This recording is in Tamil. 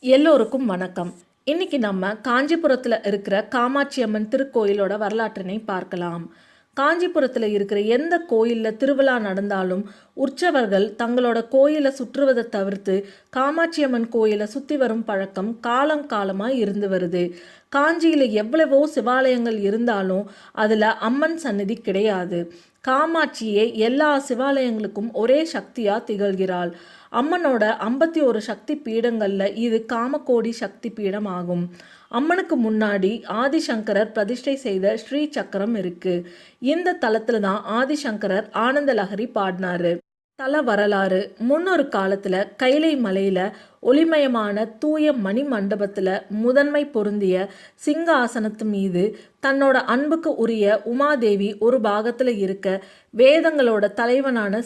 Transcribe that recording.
எல்லோருக்கும் வணக்கம். இன்னைக்கு நம்ம காஞ்சிபுரத்தில் இருக்கிற காமாட்சி அம்மன் திருக்கோயிலோட வரலாற்றினை பார்க்கலாம். காஞ்சிபுரத்தில் இருக்கிற எந்த கோயிலில் திருவிழா நடந்தாலும் உற்சவர்கள் தங்களோட கோயிலை சுற்றுவதை தவிர்த்து காமாட்சி அம்மன் கோயிலை சுற்றி வரும் பழக்கம் காலங்காலமாக இருந்து வருது. காஞ்சியில் எவ்வளவோ சிவாலயங்கள் இருந்தாலும் அதில் அம்மன் சந்நிதி கிடையாது. காமாட்சியே எல்லா சிவாலயங்களுக்கும் ஒரே சக்தியாக திகழ்கிறாள். அம்மனோட 51 சக்தி பீடங்கள்ல இது காமகோடி சக்தி பீடம் ஆகும். அம்மனுக்கு முன்னாடி ஆதிசங்கரர் பிரதிஷ்டை செய்த ஸ்ரீ சக்கரம் இருக்கு. இந்த தலத்துல தான் ஆதிசங்கரர் ஆனந்த லஹரி பாடினாரு. தல வரலாறு: முன்னொரு காலத்துல கைலை மலையில ஒளிமயமான தூய மணி மண்டபத்துல முதன்மை பொருந்திய சிங்காசனத்து மீது தன்னோட அன்புக்கு உரிய உமாதேவி ஒரு பாகத்துல இருக்க வேதங்களோட தலைவனான